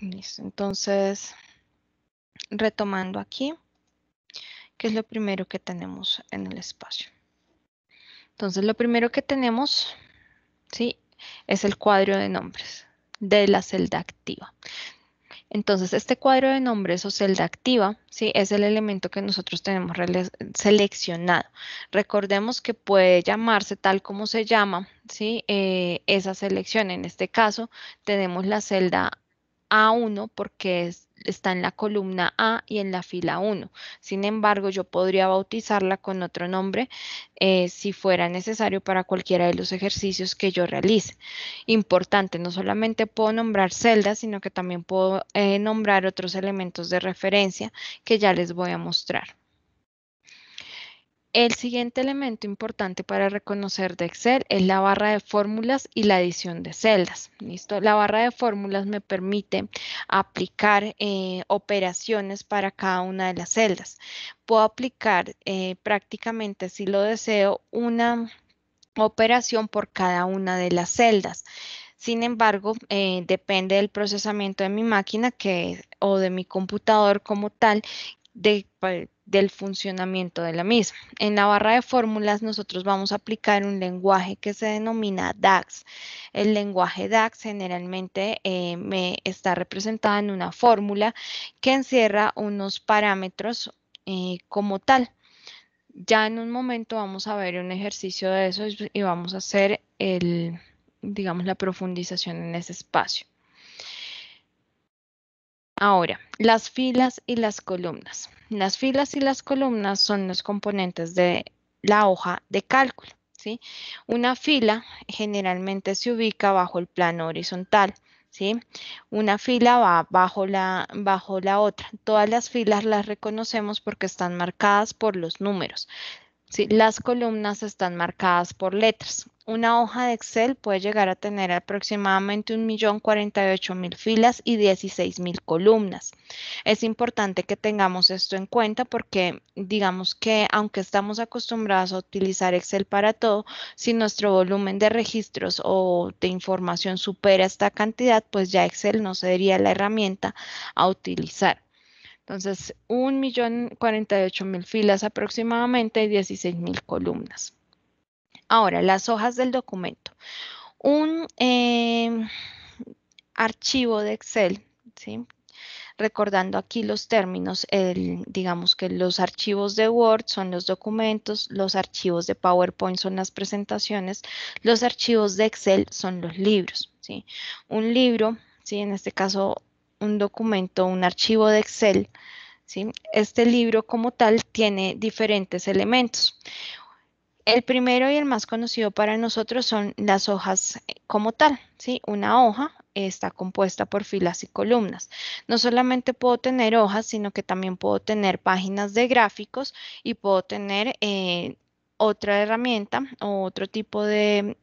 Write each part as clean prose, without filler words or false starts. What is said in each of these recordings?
Listo, entonces, retomando aquí, ¿qué es lo primero que tenemos en el espacio? Entonces, lo primero que tenemos, ¿sí?, es el cuadro de nombres de la celda activa. Entonces, este cuadro de nombres o celda activa, ¿sí?, es el elemento que nosotros tenemos seleccionado. Recordemos que puede llamarse tal como se llama, ¿sí?, esa selección. En este caso, tenemos la celda A1 porque está en la columna A y en la fila 1. Sin embargo, yo podría bautizarla con otro nombre si fuera necesario para cualquiera de los ejercicios que yo realice. Importante, no solamente puedo nombrar celdas, sino que también puedo nombrar otros elementos de referencia que ya les voy a mostrar. El siguiente elemento importante para reconocer de Excel es la barra de fórmulas y la adición de celdas. ¿Listo? La barra de fórmulas me permite aplicar operaciones para cada una de las celdas. Puedo aplicar prácticamente, si lo deseo, una operación por cada una de las celdas. Sin embargo, depende del procesamiento de mi máquina o de mi computador como tal, del funcionamiento de la misma. En la barra de fórmulas nosotros vamos a aplicar un lenguaje que se denomina DAX. El lenguaje DAX generalmente me está representado en una fórmula que encierra unos parámetros como tal. Ya en un momento vamos a ver un ejercicio de eso y vamos a hacer digamos, la profundización en ese espacio. Ahora, las filas y las columnas. Las filas y las columnas son los componentes de la hoja de cálculo, ¿sí? Una fila generalmente se ubica bajo el plano horizontal, ¿sí? Una fila va bajo la otra. Todas las filas las reconocemos porque están marcadas por los números. Sí, las columnas están marcadas por letras. Una hoja de Excel puede llegar a tener aproximadamente 1.048.000 filas y 16.000 columnas. Es importante que tengamos esto en cuenta porque digamos que aunque estamos acostumbrados a utilizar Excel para todo, si nuestro volumen de registros o de información supera esta cantidad, pues ya Excel no sería la herramienta a utilizar. Entonces, 1.048.000 filas aproximadamente y 16.000 columnas. Ahora, las hojas del documento. Un archivo de Excel, ¿sí? Recordando aquí los términos, digamos que los archivos de Word son los documentos, los archivos de PowerPoint son las presentaciones, los archivos de Excel son los libros, ¿sí? Un libro, ¿sí?, en este caso un documento, un archivo de Excel, ¿sí? Este libro como tal tiene diferentes elementos. El primero y el más conocido para nosotros son las hojas como tal, ¿sí? Una hoja está compuesta por filas y columnas. No solamente puedo tener hojas, sino que también puedo tener páginas de gráficos y puedo tener otra herramienta o otro tipo de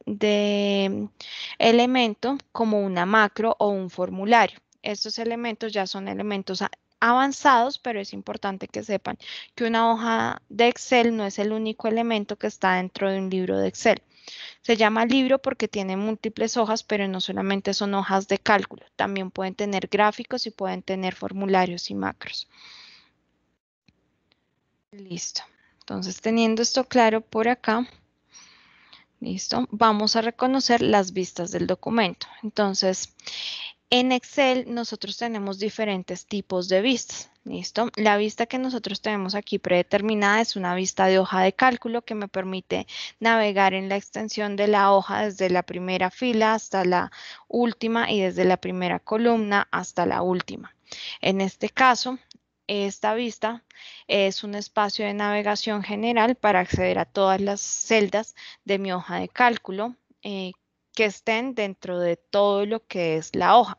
elemento como una macro o un formulario. Estos elementos ya son elementos avanzados, pero es importante que sepan que una hoja de Excel no es el único elemento que está dentro de un libro de Excel. Se llama libro porque tiene múltiples hojas, pero no solamente son hojas de cálculo, también pueden tener gráficos y pueden tener formularios y macros. Listo. Entonces, teniendo esto claro por acá, listo, vamos a reconocer las vistas del documento. Entonces, en Excel nosotros tenemos diferentes tipos de vistas. ¿Listo? La vista que nosotros tenemos aquí predeterminada es una vista de hoja de cálculo que me permite navegar en la extensión de la hoja desde la primera fila hasta la última y desde la primera columna hasta la última. En este caso, esta vista es un espacio de navegación general para acceder a todas las celdas de mi hoja de cálculo que estén dentro de todo lo que es la hoja.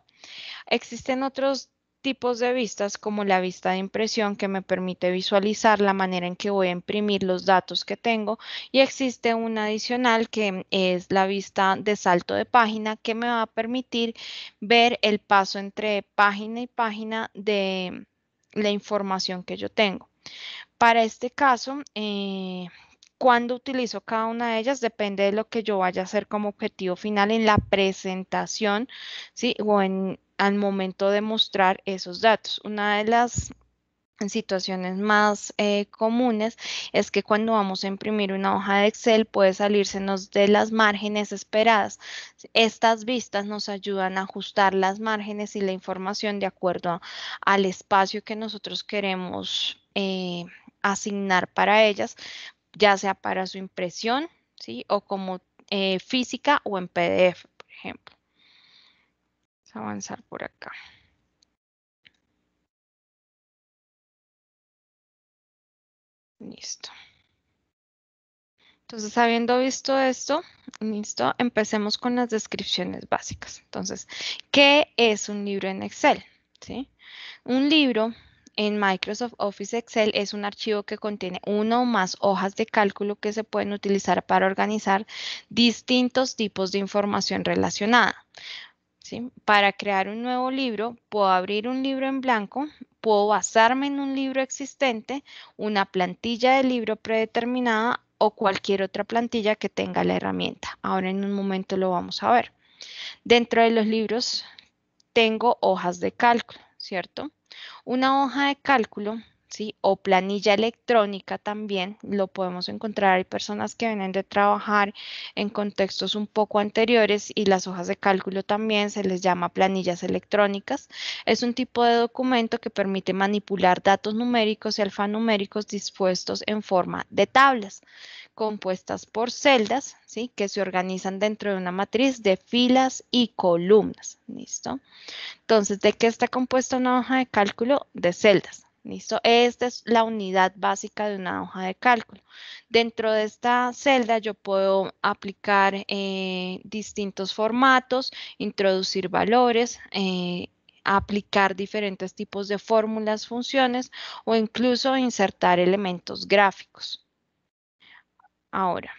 Existen otros tipos de vistas como la vista de impresión que me permite visualizar la manera en que voy a imprimir los datos que tengo y existe una adicional que es la vista de salto de página que me va a permitir ver el paso entre página y página de la información que yo tengo. Para este caso, ¿Cuándo utilizo cada una de ellas? Depende de lo que yo vaya a hacer como objetivo final en la presentación, ¿sí? O al momento de mostrar esos datos. Una de las situaciones más comunes es que cuando vamos a imprimir una hoja de Excel puede salírsenos de las márgenes esperadas. Estas vistas nos ayudan a ajustar las márgenes y la información de acuerdo al espacio que nosotros queremos asignar para ellas, ya sea para su impresión, ¿sí? O como física o en PDF, por ejemplo. Vamos a avanzar por acá. Listo. Entonces, habiendo visto esto, listo, empecemos con las descripciones básicas. Entonces, ¿qué es un libro en Excel? ¿Sí? Un libro en Microsoft Office Excel es un archivo que contiene una o más hojas de cálculo que se pueden utilizar para organizar distintos tipos de información relacionada. ¿Sí? Para crear un nuevo libro, puedo abrir un libro en blanco, puedo basarme en un libro existente, una plantilla de libro predeterminada o cualquier otra plantilla que tenga la herramienta. Ahora en un momento lo vamos a ver. Dentro de los libros tengo hojas de cálculo, ¿cierto? Una hoja de cálculo, ¿sí? O planilla electrónica también, lo podemos encontrar. Hay personas que vienen de trabajar en contextos un poco anteriores y las hojas de cálculo también se les llama planillas electrónicas. Es un tipo de documento que permite manipular datos numéricos y alfanuméricos dispuestos en forma de tablas compuestas por celdas, ¿sí? Que se organizan dentro de una matriz de filas y columnas. ¿Listo? Entonces, ¿de qué está compuesta una hoja de cálculo? De celdas. ¿Listo? Esta es la unidad básica de una hoja de cálculo. Dentro de esta celda yo puedo aplicar distintos formatos, introducir valores, aplicar diferentes tipos de fórmulas, funciones o incluso insertar elementos gráficos. Ahora,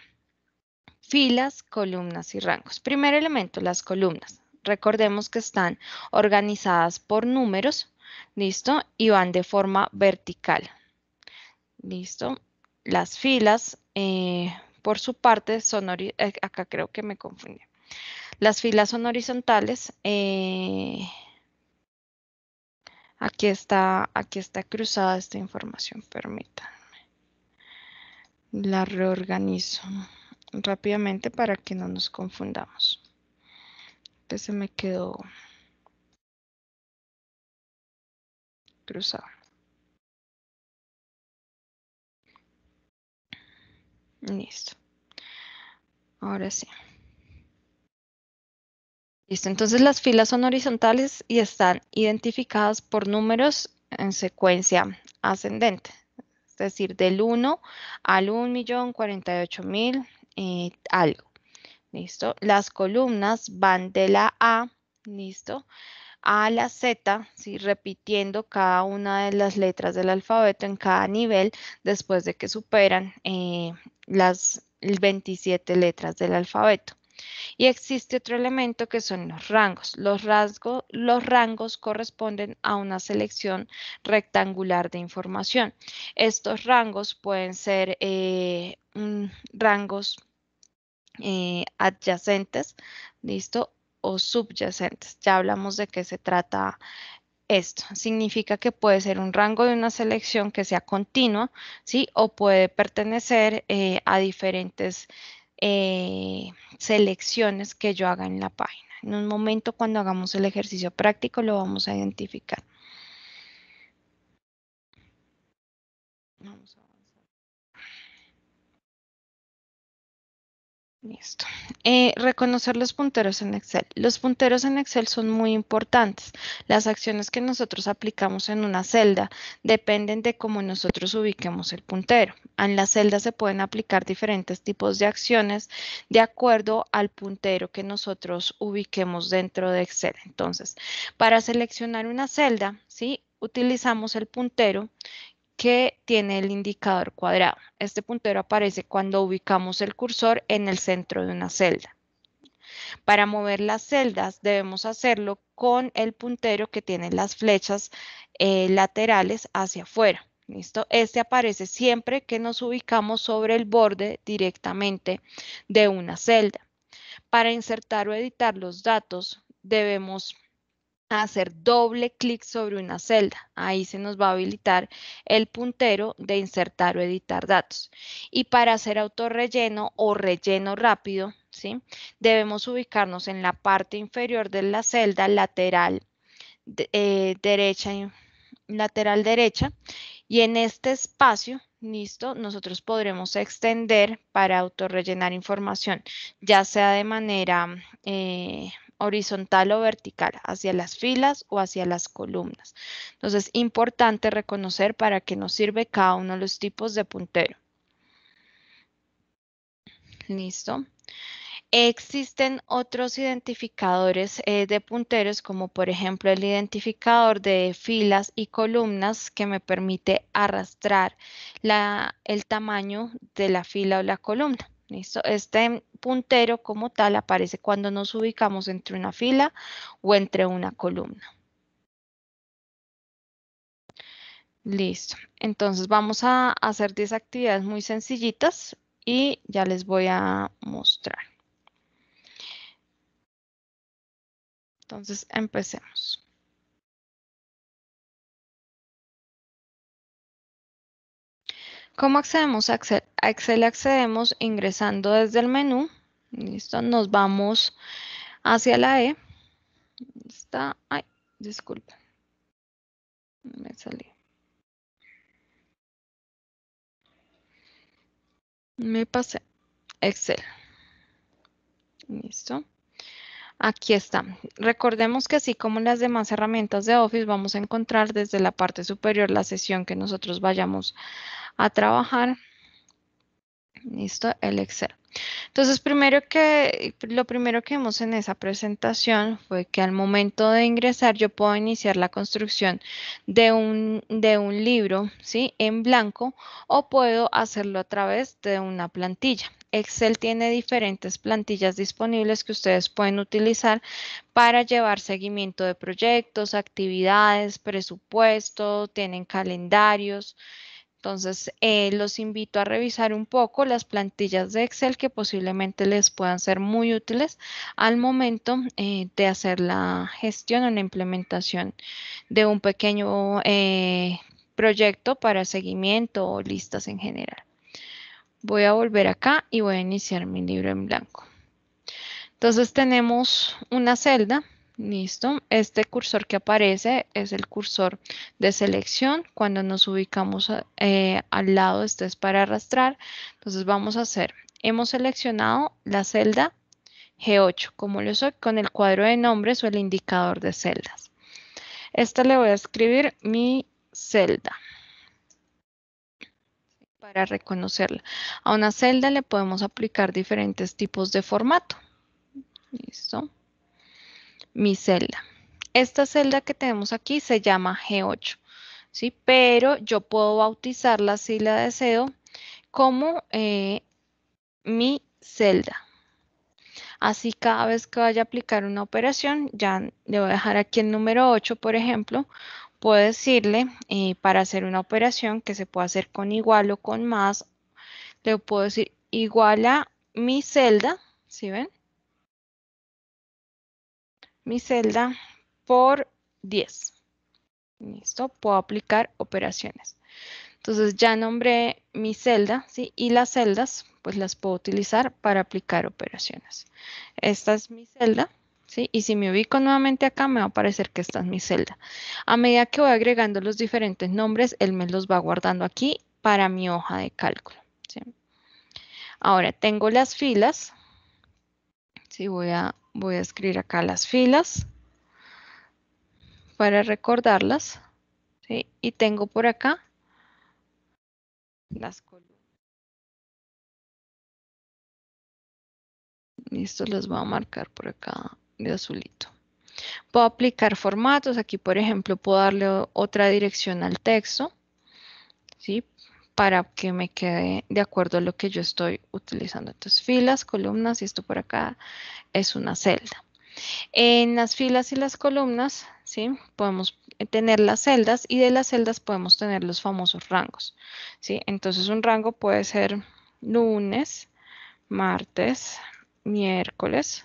filas, columnas y rangos. Primer elemento, las columnas. Recordemos que están organizadas por números, ¿listo? Y van de forma vertical, ¿listo? Las filas, por su parte, son, acá creo que me confundí. Las filas son horizontales. Aquí está cruzada esta información, permítanme. La reorganizo rápidamente para que no nos confundamos. Se me quedó cruzado. Listo. Ahora sí. Listo. Entonces las filas son horizontales y están identificadas por números en secuencia ascendente. Es decir, del 1 al 1.048.000 algo. Listo. Las columnas van de la A, listo, a la Z, ¿sí? Repitiendo cada una de las letras del alfabeto en cada nivel después de que superan las 27 letras del alfabeto. Y existe otro elemento que son los rangos. Los rangos corresponden a una selección rectangular de información. Estos rangos pueden ser rangos adyacentes, ¿listo? O subyacentes. Ya hablamos de qué se trata esto. Significa que puede ser un rango de una selección que sea continua, ¿sí? O puede pertenecer a diferentes selecciones que yo haga en la página. En un momento, cuando hagamos el ejercicio práctico, lo vamos a identificar. Vamos a avanzar. Listo. Reconocer los punteros en Excel. Los punteros en Excel son muy importantes. Las acciones que nosotros aplicamos en una celda dependen de cómo nosotros ubiquemos el puntero. En la celda se pueden aplicar diferentes tipos de acciones de acuerdo al puntero que nosotros ubiquemos dentro de Excel. Entonces, para seleccionar una celda, ¿sí? Utilizamos el puntero que tiene el indicador cuadrado. Este puntero aparece cuando ubicamos el cursor en el centro de una celda. Para mover las celdas debemos hacerlo con el puntero que tiene las flechas laterales hacia afuera. ¿Listo? Este aparece siempre que nos ubicamos sobre el borde directamente de una celda. Para insertar o editar los datos, debemos hacer doble clic sobre una celda. Ahí se nos va a habilitar el puntero de insertar o editar datos. Y para hacer autorrelleno o relleno rápido, ¿sí? Debemos ubicarnos en la parte inferior de la celda lateral lateral derecha, y en este espacio, listo, nosotros podremos extender para autorrellenar información, ya sea de manera horizontal o vertical, hacia las filas o hacia las columnas. Entonces, importante reconocer para qué nos sirve cada uno de los tipos de puntero. Listo. Existen otros identificadores de punteros, como por ejemplo el identificador de filas y columnas, que me permite arrastrar el tamaño de la fila o la columna. ¿Listo? Este puntero como tal aparece cuando nos ubicamos entre una fila o entre una columna. Listo. Entonces vamos a hacer 10 actividades muy sencillitas y ya les voy a mostrar. Entonces empecemos. ¿Cómo accedemos a Excel? A Excel accedemos ingresando desde el menú. Listo, nos vamos hacia la E. Está, ay, disculpen, me salí. Me pasé. Excel. Listo. Aquí está. Recordemos que así como las demás herramientas de Office, vamos a encontrar desde la parte superior la sesión que nosotros vayamos a trabajar. Listo, el Excel. Entonces, lo primero que vimos en esa presentación fue que al momento de ingresar yo puedo iniciar la construcción de un libro, ¿sí? En blanco, o puedo hacerlo a través de una plantilla. Excel tiene diferentes plantillas disponibles que ustedes pueden utilizar para llevar seguimiento de proyectos, actividades, presupuesto, tienen calendarios. Entonces, los invito a revisar un poco las plantillas de Excel que posiblemente les puedan ser muy útiles al momento de hacer la gestión o la implementación de un pequeño proyecto para seguimiento o listas en general. Voy a volver acá y voy a iniciar mi libro en blanco. Entonces tenemos una celda. Listo. Este cursor que aparece es el cursor de selección. Cuando nos ubicamos al lado, este es para arrastrar. Entonces vamos a hacer, hemos seleccionado la celda G8, como lo soy, con el cuadro de nombres o el indicador de celdas. Esta le voy a escribir mi celda para reconocerla. A una celda le podemos aplicar diferentes tipos de formato. Listo. Mi celda. Esta celda que tenemos aquí se llama G8, ¿sí? Pero yo puedo bautizarla si la deseo como mi celda. Así cada vez que vaya a aplicar una operación, ya le voy a dejar aquí el número 8, por ejemplo, puedo decirle para hacer una operación que se puede hacer con igual o con más, le puedo decir igual a mi celda, ¿sí ven? Mi celda por 10. Listo, puedo aplicar operaciones. Entonces ya nombré mi celda, ¿sí? Y las celdas, pues las puedo utilizar para aplicar operaciones. Esta es mi celda, ¿sí? Y si me ubico nuevamente acá, me va a aparecer que esta es mi celda. A medida que voy agregando los diferentes nombres, él me los va guardando aquí para mi hoja de cálculo, ¿sí? Ahora tengo las filas, ¿sí? Voy a escribir acá las filas para recordarlas, ¿sí? Y tengo por acá las columnas. Listo, los voy a marcar por acá de azulito. Puedo aplicar formatos. Aquí, por ejemplo, puedo darle otra dirección al texto, ¿sí? Para que me quede de acuerdo a lo que yo estoy utilizando. Entonces, filas, columnas, y esto por acá es una celda. En las filas y las columnas ¿sí? Podemos tener las celdas y de las celdas podemos tener los famosos rangos, ¿sí? Entonces un rango puede ser lunes, martes, miércoles,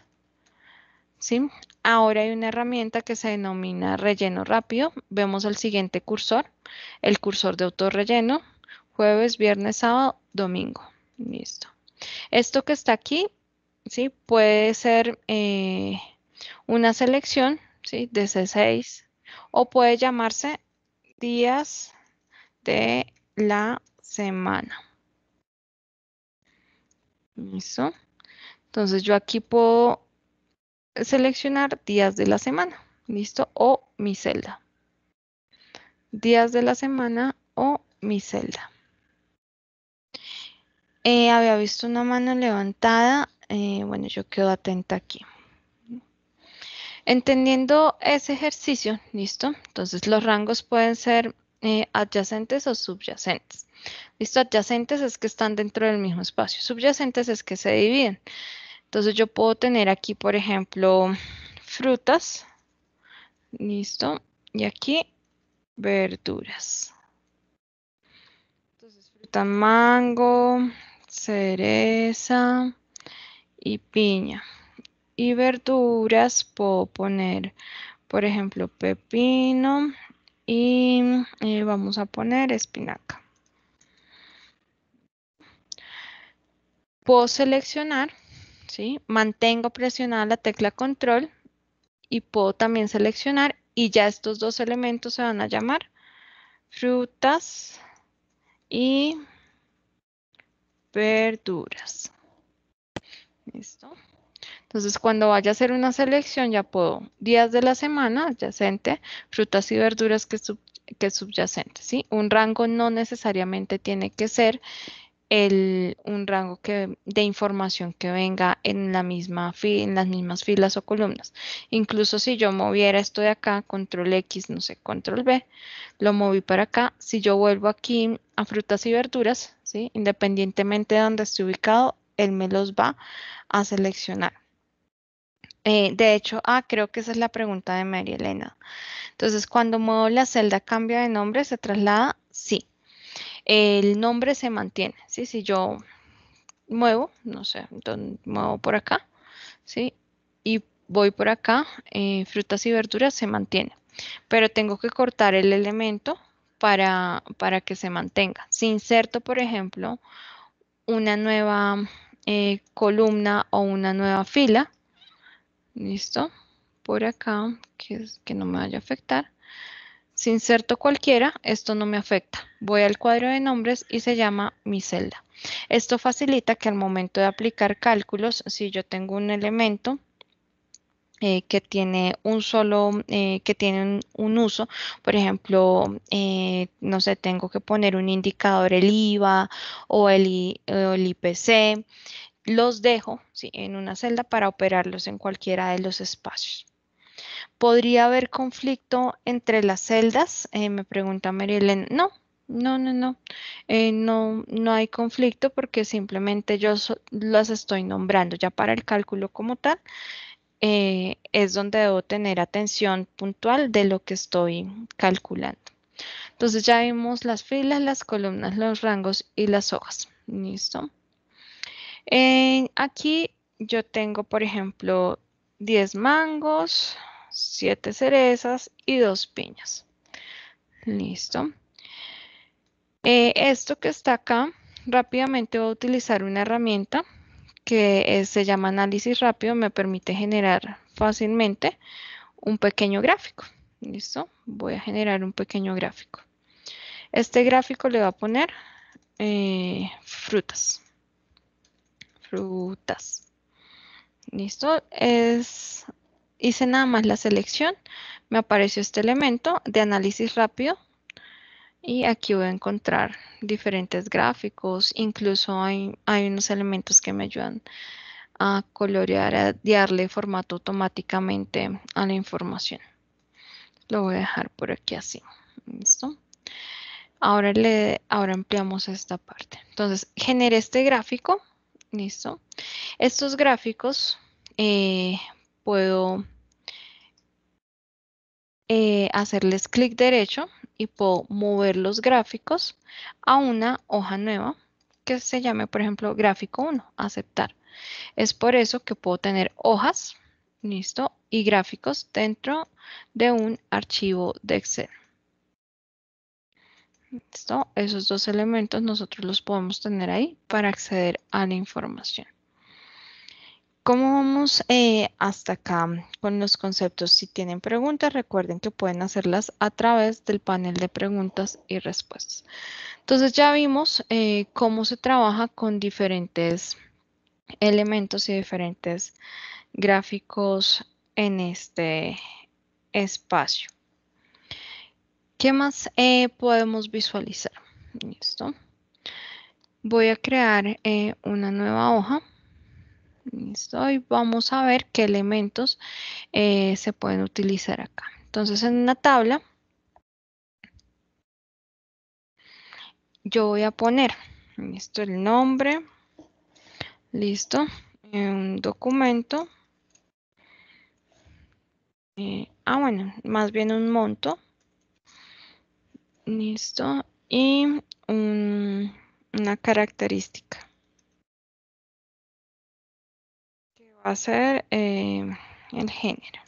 ¿sí? Ahora hay una herramienta que se denomina relleno rápido. Vemos el siguiente cursor, el cursor de autorrelleno, jueves, viernes, sábado, domingo. Listo. Esto que está aquí, ¿sí? Puede ser una selección, ¿sí? De C6 o puede llamarse días de la semana. ¿Listo? Entonces yo aquí puedo seleccionar días de la semana. ¿Listo? O mi celda. Días de la semana o mi celda. Había visto una mano levantada. Bueno, yo quedo atenta aquí. Entendiendo ese ejercicio, ¿listo? Entonces los rangos pueden ser adyacentes o subyacentes. ¿Listo? Adyacentes es que están dentro del mismo espacio. Subyacentes es que se dividen. Entonces yo puedo tener aquí, por ejemplo, frutas. ¿Listo? Y aquí verduras. Entonces fruta mango, cereza y piña. Y verduras puedo poner, por ejemplo, pepino y vamos a poner espinaca. Puedo seleccionar, ¿sí? Mantengo presionada la tecla control y puedo también seleccionar y ya estos dos elementos se van a llamar frutas y verduras. ¿Listo? Entonces, cuando vaya a hacer una selección, ya puedo días de la semana, adyacente, frutas y verduras que es subyacente, ¿sí? Un rango no necesariamente tiene que ser un rango de información que venga en la misma en las mismas filas o columnas. Incluso si yo moviera esto de acá, control X, no sé, control B, lo moví para acá. Si yo vuelvo aquí a frutas y verduras, ¿sí? Independientemente de donde esté ubicado, él me los va a seleccionar. De hecho, creo que esa es la pregunta de María Elena. Entonces, cuando muevo la celda, ¿cambia de nombre? ¿Se traslada? Sí. El nombre se mantiene, ¿sí? Si yo muevo, no sé, muevo por acá, ¿sí? Y voy por acá, frutas y verduras se mantiene. Pero tengo que cortar el elemento para que se mantenga. Si inserto, por ejemplo, una nueva columna o una nueva fila, ¿listo? Por acá, que no me vaya a afectar. Si inserto cualquiera, esto no me afecta. Voy al cuadro de nombres y se llama mi celda. Esto facilita que al momento de aplicar cálculos, si yo tengo un elemento que tiene que tiene un uso, por ejemplo, no sé, tengo que poner un indicador, el IVA o el IPC, los dejo, ¿sí? En una celda para operarlos en cualquiera de los espacios. ¿Podría haber conflicto entre las celdas? Me pregunta Marielen. No, no. No hay conflicto porque simplemente yo las estoy nombrando. Ya para el cálculo como tal, es donde debo tener atención puntual de lo que estoy calculando. Entonces ya vimos las filas, las columnas, los rangos y las hojas. ¿Listo? Aquí yo tengo, por ejemplo, 10 mangos, 7 cerezas y 2 piñas. Listo. Esto que está acá, rápidamente voy a utilizar una herramienta que se llama análisis rápido. Me permite generar fácilmente un pequeño gráfico. ¿Listo? Voy a generar un pequeño gráfico. Este gráfico le va a poner frutas. Frutas. ¿Listo? Hice nada más la selección. Me apareció este elemento de análisis rápido. Y aquí voy a encontrar diferentes gráficos. Incluso hay unos elementos que me ayudan a colorear, a darle formato automáticamente a la información. Lo voy a dejar por aquí así. ¿Listo? Ahora ampliamos esta parte. Entonces, generé este gráfico. ¿Listo? Estos gráficos puedo hacerles clic derecho y puedo mover los gráficos a una hoja nueva que se llame, por ejemplo, gráfico 1, aceptar. Es por eso que puedo tener hojas, listo, y gráficos dentro de un archivo de Excel. ¿Listo? Esos dos elementos nosotros los podemos tener ahí para acceder a la información. ¿Cómo vamos hasta acá con los conceptos? Si tienen preguntas, recuerden que pueden hacerlas a través del panel de preguntas y respuestas. Entonces ya vimos cómo se trabaja con diferentes elementos y diferentes gráficos en este espacio. ¿Qué más podemos visualizar? Listo. Voy a crear una nueva hoja. Listo. Y vamos a ver qué elementos se pueden utilizar acá. Entonces, en una tabla, yo voy a poner, listo, el nombre, listo, un documento, bueno, más bien un monto, listo, y una característica, que va a ser el género.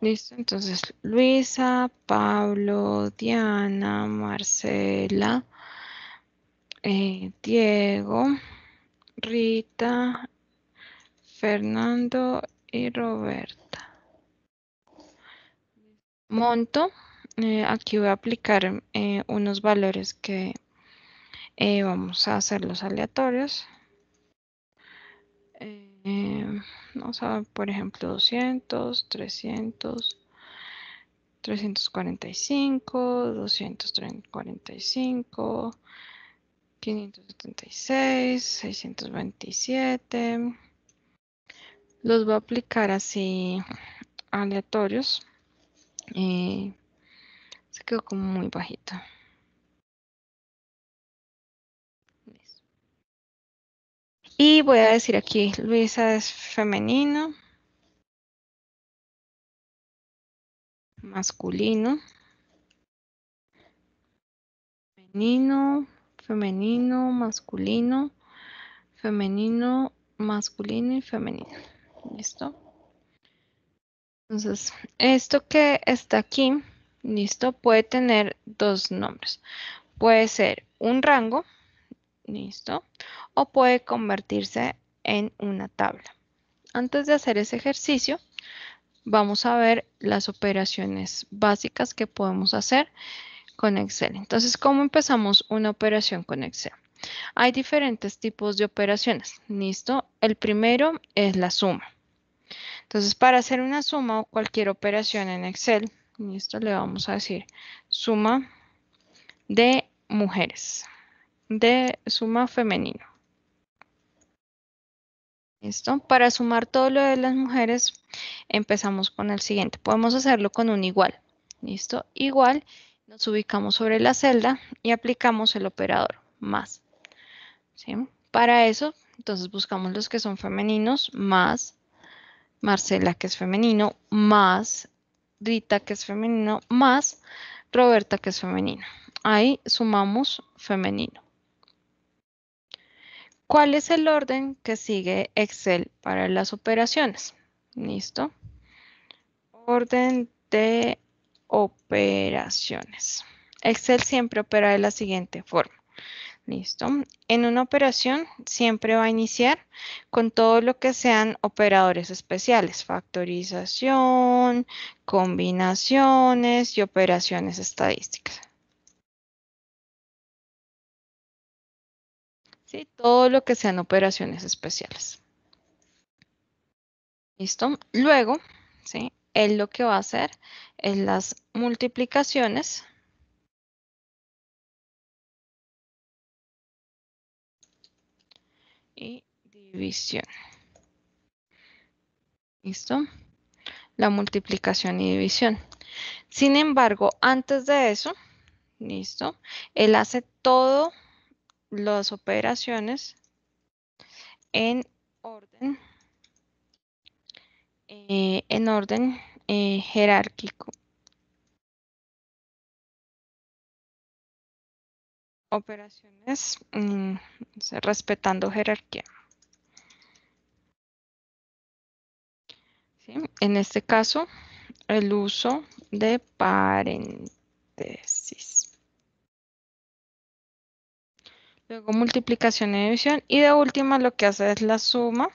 Listo, entonces Luisa, Pablo, Diana, Marcela, Diego, Rita, Fernando y Roberta. Monto, aquí voy a aplicar unos valores que vamos a hacerlos aleatorios. Vamos a ver, por ejemplo, 200, 300, 345, 245, 576, 627. Los voy a aplicar así aleatorios. Se quedó como muy bajito. Y voy a decir aquí, Luisa es femenino, masculino, femenino, femenino, masculino, femenino, masculino y femenino. ¿Listo? Entonces, esto que está aquí, listo, puede tener dos nombres. Puede ser un rango, listo, o puede convertirse en una tabla. Antes de hacer ese ejercicio, vamos a ver las operaciones básicas que podemos hacer con Excel. Entonces, ¿cómo empezamos una operación con Excel? Hay diferentes tipos de operaciones, ¿listo? El primero es la suma. Entonces, para hacer una suma o cualquier operación en Excel, listo, le vamos a decir suma de mujeres, de suma femenino. ¿Listo? Para sumar todo lo de las mujeres, empezamos con el siguiente. Podemos hacerlo con un igual. ¿Listo? Igual, nos ubicamos sobre la celda y aplicamos el operador más. ¿Sí? Para eso, entonces buscamos los que son femeninos, más Marcela, que es femenino, más Rita, que es femenino, más Roberta, que es femenino. Ahí sumamos femenino. ¿Cuál es el orden que sigue Excel para las operaciones? ¿Listo? Orden de operaciones. Excel siempre opera de la siguiente forma. ¿Listo? En una operación siempre va a iniciar con todo lo que sean operadores especiales, factorización, combinaciones y operaciones estadísticas. ¿Sí? Todo lo que sean operaciones especiales. ¿Listo? Luego, ¿sí? Él lo que va a hacer es las multiplicaciones y división. ¿Listo? La multiplicación y división. Sin embargo, antes de eso, ¿listo? Él hace todas las operaciones en orden jerárquico. Operaciones respetando jerarquía. ¿Sí? En este caso, el uso de paréntesis. Luego multiplicación y división. Y de última lo que hace es la suma.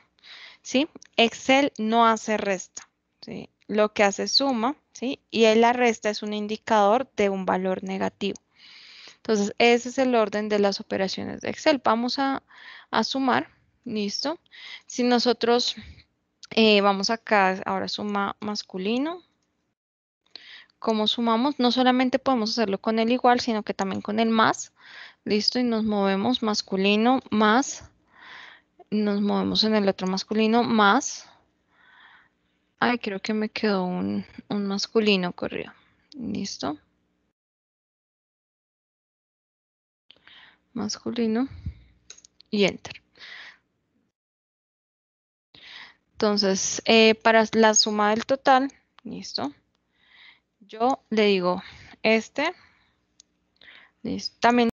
¿Sí? Excel no hace resta. ¿Sí? Lo que hace es suma. ¿Sí? Y la resta es un indicador de un valor negativo. Entonces, ese es el orden de las operaciones de Excel. Vamos a sumar. ¿Listo? Si nosotros vamos acá, ahora suma masculino. ¿Cómo sumamos? No solamente podemos hacerlo con el igual, sino que también con el más. ¿Listo? Y nos movemos masculino más. Nos movemos en el otro masculino más. Ay, creo que me quedó un masculino corrido. ¿Listo? Masculino y enter. Entonces, para la suma del total, ¿listo? Yo le digo este, ¿listo? También